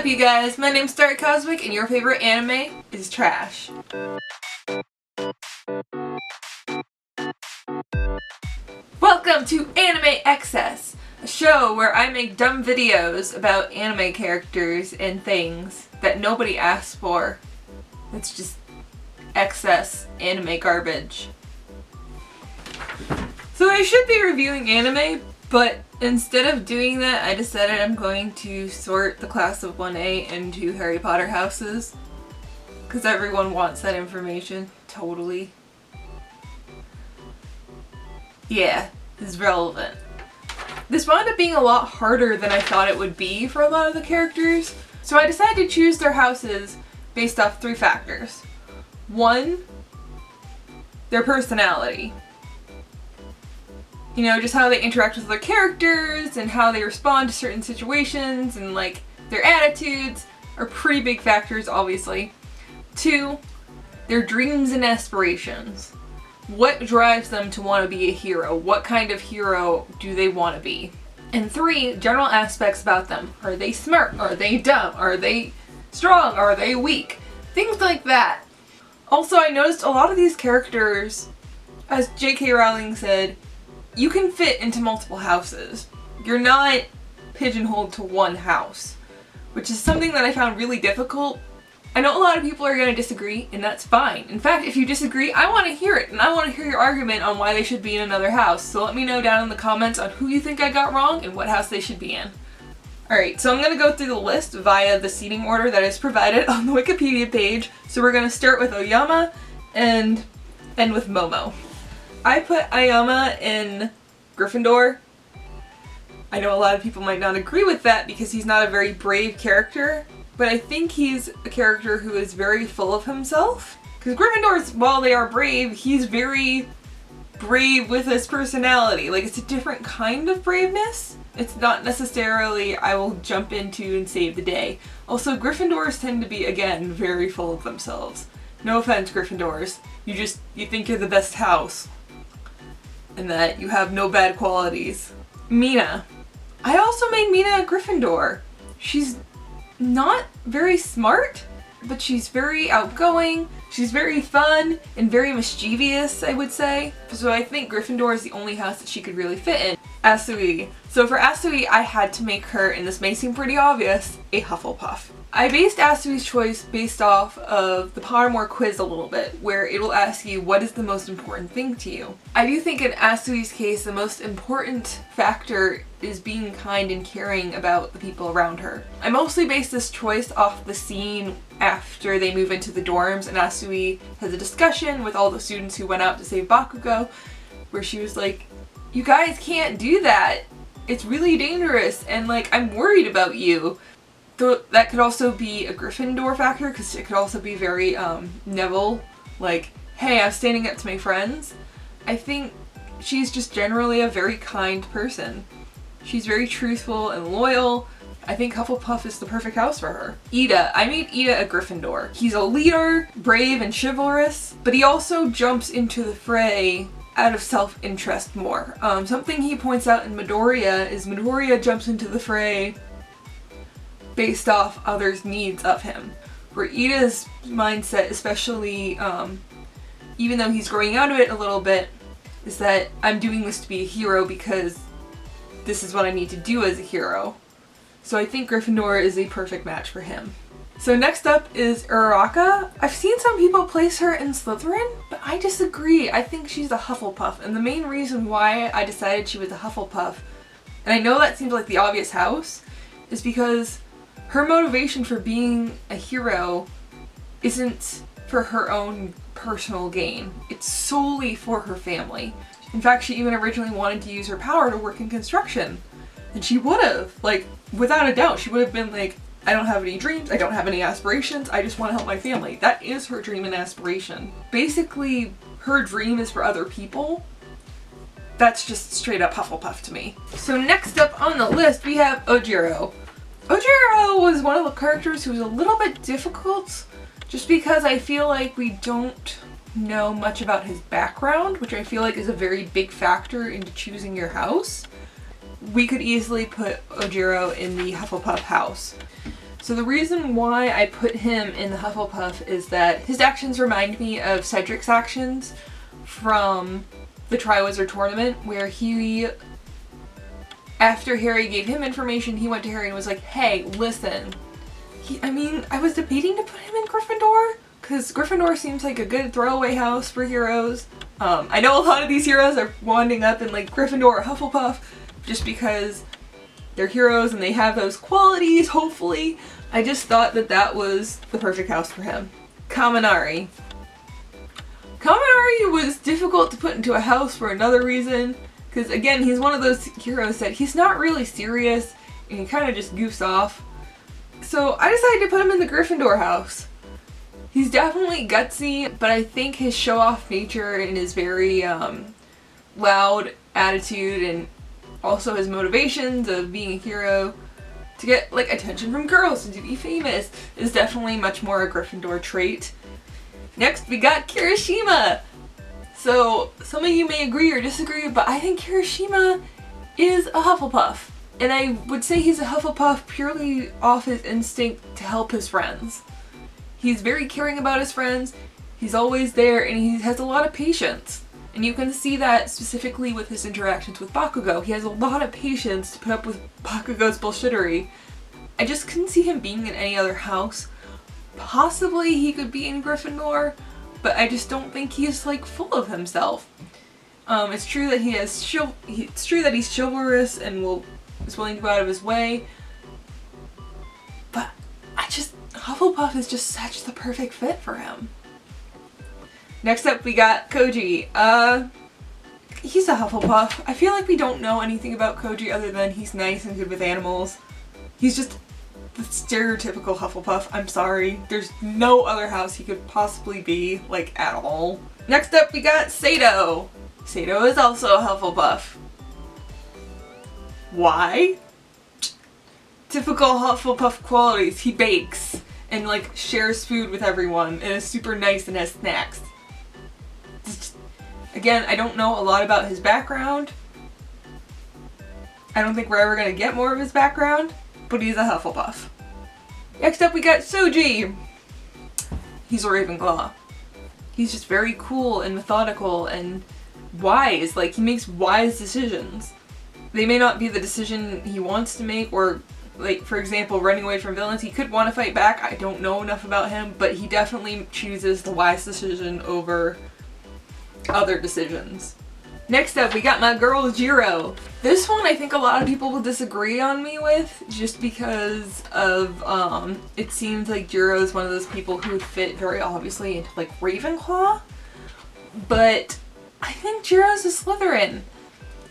up, you guys? My name's Starry Cosmic and your favorite anime is trash. Welcome to Anime Excess, a show where I make dumb videos about anime characters and things that nobody asked for. It's just excess anime garbage. So I should be reviewing anime, but instead of doing that, I decided I'm going to sort the class of 1A into Harry Potter houses. Because everyone wants that information. Totally. Yeah, it's relevant. This wound up being a lot harder than I thought it would be for a lot of the characters. So I decided to choose their houses based off 3 factors. 1, their personality. You know, just how they interact with other characters and how they respond to certain situations and like their attitudes are pretty big factors, obviously. 2, their dreams and aspirations. What drives them to want to be a hero? What kind of hero do they want to be? And 3, general aspects about them. Are they smart? Are they dumb? Are they strong? Are they weak? Things like that. Also, I noticed a lot of these characters, as J.K. Rowling said, you can fit into multiple houses. You're not pigeonholed to one house, which is something that I found really difficult. I know a lot of people are going to disagree, and that's fine. In fact, if you disagree, I want to hear it, and I want to hear your argument on why they should be in another house. So let me know down in the comments on who you think I got wrong and what house they should be in. Alright, so I'm going to go through the list via the seating order that is provided on the Wikipedia page. So we're going to start with Oyama and end with Momo. I put Oyama in Gryffindor. I know a lot of people might not agree with that because he's not a very brave character, but I think he's a character who is very full of himself. Because Gryffindors, while they are brave, he's very brave with his personality. Like, it's a different kind of braveness. It's not necessarily, I will jump into and save the day. Also, Gryffindors tend to be, again, very full of themselves. No offense, Gryffindors. You think you're the best house. And that you have no bad qualities. Mina. I also made Mina a Gryffindor. She's not very smart, but she's very outgoing, she's very fun, and very mischievous, I would say. So I think Gryffindor is the only house that she could really fit in. Asui. So for Asui, I had to make her, and this may seem pretty obvious, a Hufflepuff. I based Asui's choice based off of the Pottermore quiz a little bit, where it will ask you what is the most important thing to you. I do think in Asui's case the most important factor is being kind and caring about the people around her. I mostly based this choice off the scene after they move into the dorms and Asui has a discussion with all the students who went out to save Bakugo, where she was like, you guys can't do that. It's really dangerous and like I'm worried about you. Though that could also be a Gryffindor factor because it could also be very Neville, like, hey, I'm standing up to my friends. I think she's just generally a very kind person. She's very truthful and loyal. I think Hufflepuff is the perfect house for her. Ida. I made Ida a Gryffindor. He's a leader, brave and chivalrous, but he also jumps into the fray out of self-interest more. Something he points out in Midoriya is Midoriya jumps into the fray based off others' needs of him. Where Ida's mindset, especially even though he's growing out of it a little bit, is that I'm doing this to be a hero because this is what I need to do as a hero. So I think Gryffindor is a perfect match for him. So next up is Uraraka. I've seen some people place her in Slytherin, but I disagree. I think she's a Hufflepuff, and the main reason why I decided she was a Hufflepuff, and I know that seems like the obvious house, is because her motivation for being a hero isn't for her own personal gain. It's solely for her family. In fact, she even originally wanted to use her power to work in construction. And she would have, like, without a doubt, she would have been like, I don't have any dreams, I don't have any aspirations, I just want to help my family. That is her dream and aspiration. Basically, her dream is for other people. That's just straight up Hufflepuff to me. So next up on the list, we have Ojiro. Ojiro was one of the characters who was a little bit difficult just because I feel like we don't know much about his background, which I feel like is a very big factor into choosing your house. We could easily put Ojiro in the Hufflepuff house. So the reason why I put him in the Hufflepuff is that his actions remind me of Cedric's actions from the Triwizard Tournament, where he, after Harry gave him information, he went to Harry and was like, hey, listen. I was debating to put him in Gryffindor, because Gryffindor seems like a good throwaway house for heroes. I know a lot of these heroes are winding up in like Gryffindor or Hufflepuff, just because they're heroes and they have those qualities, hopefully. I just thought that that was the perfect house for him. Kaminari. Kaminari was difficult to put into a house for another reason, because again, he's one of those heroes that he's not really serious and he kind of just goofs off. So I decided to put him in the Gryffindor house. He's definitely gutsy, but I think his show-off nature and his very loud attitude, and also his motivations of being a hero to get like attention from girls and to be famous, is definitely much more a Gryffindor trait. Next we got Kirishima! So some of you may agree or disagree, but I think Kirishima is a Hufflepuff. And I would say he's a Hufflepuff purely off his instinct to help his friends. He's very caring about his friends, he's always there, and he has a lot of patience. And you can see that specifically with his interactions with Bakugo. He has a lot of patience to put up with Bakugo's bullshittery. I just couldn't see him being in any other house. Possibly he could be in Gryffindor, but I just don't think he's like full of himself. It's true that it's true that he's chivalrous and is willing to go out of his way, but Hufflepuff is just such the perfect fit for him. Next up we got Koji. He's a Hufflepuff. I feel like we don't know anything about Koji other than he's nice and good with animals. He's just the stereotypical Hufflepuff. I'm sorry. There's no other house he could possibly be, like, at all. Next up we got Sato. Sato is also a Hufflepuff. Why? Typical Hufflepuff qualities. He bakes and like shares food with everyone and is super nice and has snacks. Again, I don't know a lot about his background. I don't think we're ever gonna get more of his background, but he's a Hufflepuff. Next up we got Soji. He's a Ravenclaw. He's just very cool and methodical and wise. Like, he makes wise decisions. They may not be the decision he wants to make, or like, for example, running away from villains. He could want to fight back. I don't know enough about him, but he definitely chooses the wise decision over other decisions. Next up, we got my girl Jiro. This one I think a lot of people will disagree on me with, just because of, it seems like Jiro is one of those people who would fit very obviously into like Ravenclaw, but I think Jiro's a Slytherin.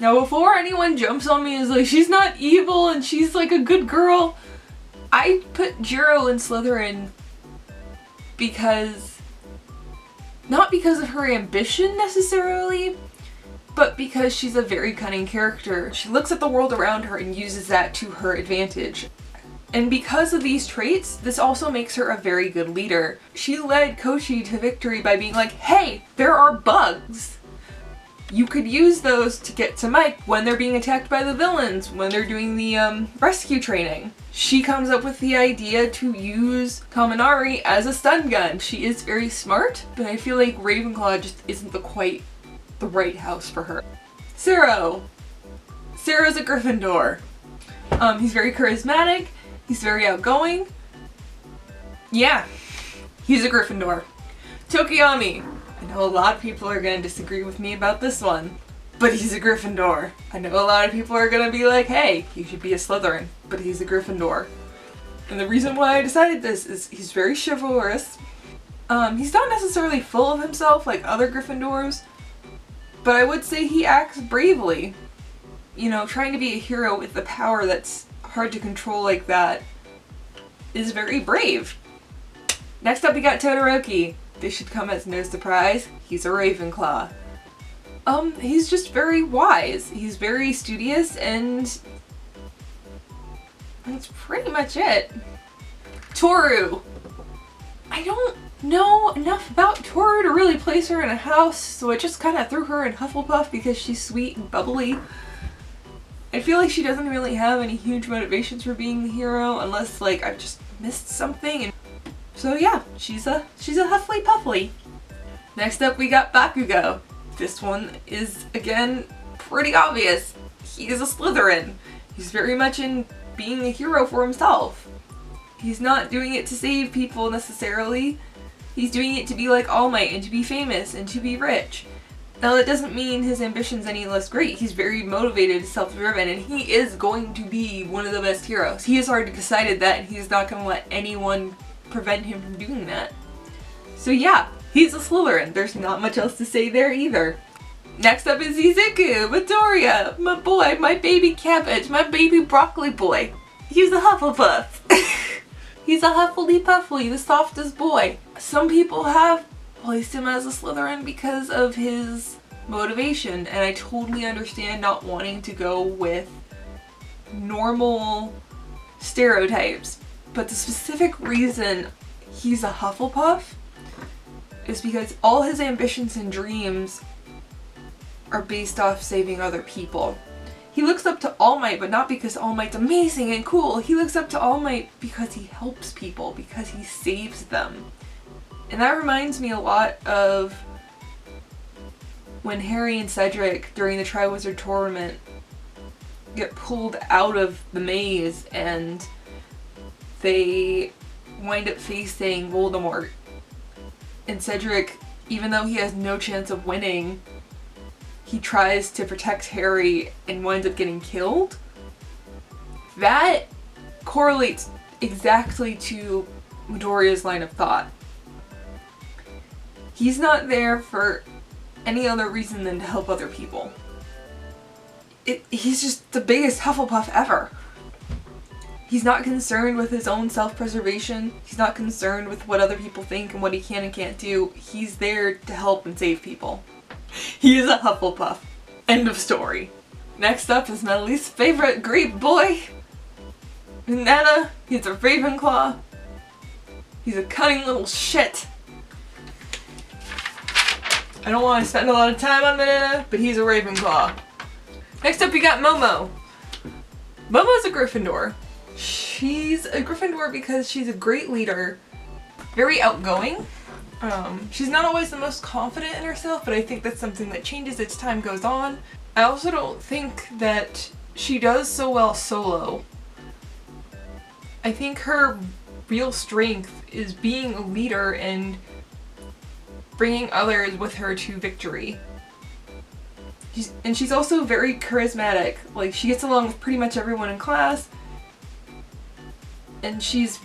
Now before anyone jumps on me as like, she's not evil and she's like a good girl, I put Jiro in Slytherin because, not because of her ambition necessarily, but because she's a very cunning character. She looks at the world around her and uses that to her advantage. And because of these traits, this also makes her a very good leader. She led Koshi to victory by being like, hey, there are bugs. You could use those to get to Mike when they're being attacked by the villains, when they're doing the rescue training. She comes up with the idea to use Kaminari as a stun gun. She is very smart, but I feel like Ravenclaw just isn't quite the right house for her. Zero. Zero's a Gryffindor. He's very charismatic, he's very outgoing. Yeah, he's a Gryffindor. Tokiyami. I know a lot of people are gonna disagree with me about this one, but he's a Gryffindor. I know a lot of people are gonna be like, hey, he should be a Slytherin, but he's a Gryffindor. And the reason why I decided this is he's very chivalrous. He's not necessarily full of himself like other Gryffindors, but I would say he acts bravely. You know, trying to be a hero with the power that's hard to control like that is very brave. Next up we got Todoroki. This should come as no surprise. He's a Ravenclaw. He's just very wise. He's very studious, and that's pretty much it. Toru. I don't know enough about Toru to really place her in a house, so I just kind of threw her in Hufflepuff because she's sweet and bubbly. I feel like she doesn't really have any huge motivations for being the hero, unless like I've just missed something. And so yeah, she's a Huffly Puffly. Next up we got Bakugo. This one is, again, pretty obvious. He is a Slytherin. He's very much in being a hero for himself. He's not doing it to save people necessarily. He's doing it to be like All Might and to be famous and to be rich. Now that doesn't mean his ambition's any less great. He's very motivated, self-driven, and he is going to be one of the best heroes. He has already decided that, and he's not going to let anyone prevent him from doing that. So yeah, he's a Slytherin. There's not much else to say there either. Next up is Izuku, Midoriya, my boy, my baby cabbage, my baby broccoli boy. He's a Hufflepuff. He's a Huffly Puffly, the softest boy. Some people have placed him as a Slytherin because of his motivation, and I totally understand not wanting to go with normal stereotypes. But the specific reason he's a Hufflepuff is because all his ambitions and dreams are based off saving other people. He looks up to All Might, but not because All Might's amazing and cool. He looks up to All Might because he helps people, because he saves them. And that reminds me a lot of when Harry and Cedric, during the Triwizard Tournament, get pulled out of the maze and they wind up facing Voldemort. And Cedric, even though he has no chance of winning, he tries to protect Harry and winds up getting killed. That correlates exactly to Midoriya's line of thought. He's not there for any other reason than to help other people. He's just the biggest Hufflepuff ever. He's not concerned with his own self-preservation. He's not concerned with what other people think and what he can and can't do. He's there to help and save people. He is a Hufflepuff. End of story. Next up is my least favorite grape boy, Mineta. He's a Ravenclaw. He's a cunning little shit. I don't want to spend a lot of time on Mineta, but he's a Ravenclaw. Next up we got Momo. Momo's a Gryffindor. She's a Gryffindor because she's a great leader, very outgoing. She's not always the most confident in herself, but I think that's something that changes as time goes on. I also don't think that she does so well solo. I think her real strength is being a leader and bringing others with her to victory. She's also very charismatic. Like, she gets along with pretty much everyone in class. And she's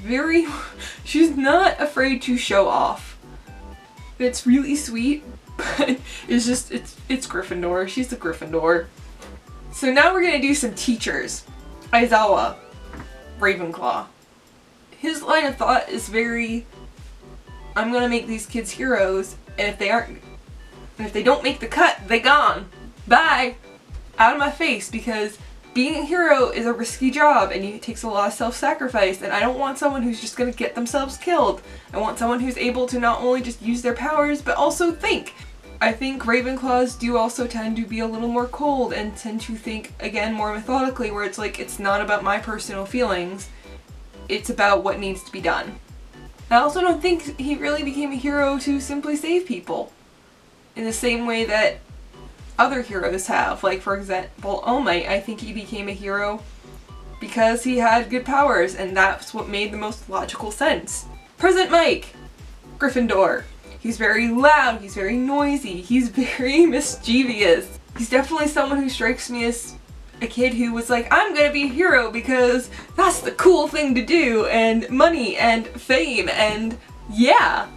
not afraid to show off. It's really sweet, but it's Gryffindor. She's a Gryffindor. So now we're gonna do some teachers. Aizawa, Ravenclaw. His line of thought is very, I'm gonna make these kids heroes, and if they don't make the cut, they gone. Bye! Out of my face, because being a hero is a risky job and it takes a lot of self-sacrifice, and I don't want someone who's just gonna get themselves killed. I want someone who's able to not only just use their powers, but also think. I think Ravenclaws do also tend to be a little more cold and tend to think, again, more methodically, where it's like, it's not about my personal feelings, it's about what needs to be done. I also don't think he really became a hero to simply save people, in the same way that other heroes have. Like, for example, All Might. I think he became a hero because he had good powers, and that's what made the most logical sense. Present Mike, Gryffindor. He's very loud, he's very noisy, he's very mischievous. He's definitely someone who strikes me as a kid who was like, I'm gonna be a hero because that's the cool thing to do, and money and fame, and yeah.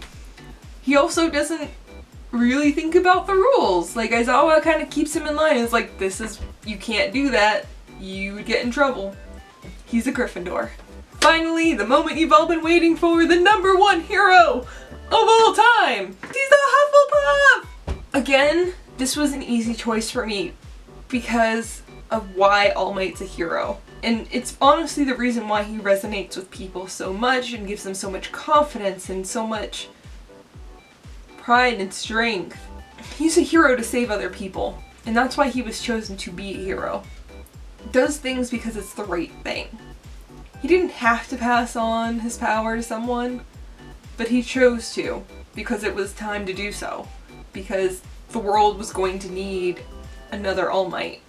He also doesn't really think about the rules. Like, Aizawa kind of keeps him in line. It's like, you can't do that, you would get in trouble. He's a Gryffindor. Finally, the moment you've all been waiting for, the #1 hero of all time! He's a Hufflepuff! Again, this was an easy choice for me because of why All Might's a hero. And it's honestly the reason why he resonates with people so much and gives them so much confidence and so much pride and strength. He's a hero to save other people, and that's why he was chosen to be a hero. Does things because it's the right thing. He didn't have to pass on his power to someone, but he chose to because it was time to do so. Because the world was going to need another All Might,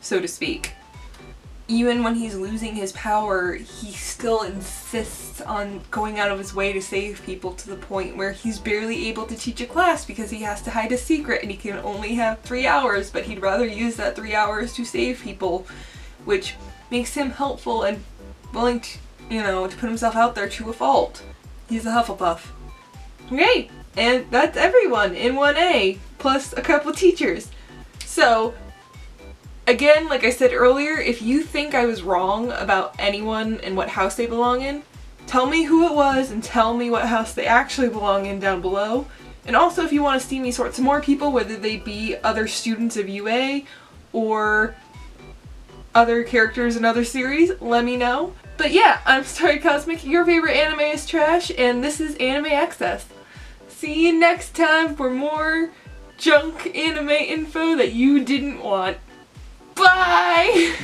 so to speak. Even when he's losing his power, he still insists on going out of his way to save people, to the point where he's barely able to teach a class because he has to hide a secret and he can only have 3 hours, but he'd rather use that 3 hours to save people, which makes him helpful and willing to, to put himself out there to a fault. He's a Hufflepuff. Okay, and that's everyone in 1A, plus a couple teachers. So, again, like I said earlier, if you think I was wrong about anyone and what house they belong in, tell me who it was and tell me what house they actually belong in down below. And also, if you want to see me sort some more people, whether they be other students of UA or other characters in other series, let me know. But yeah, I'm Starry Cosmic, your favorite anime is trash, and this is Anime Access. See you next time for more junk anime info that you didn't want. Bye!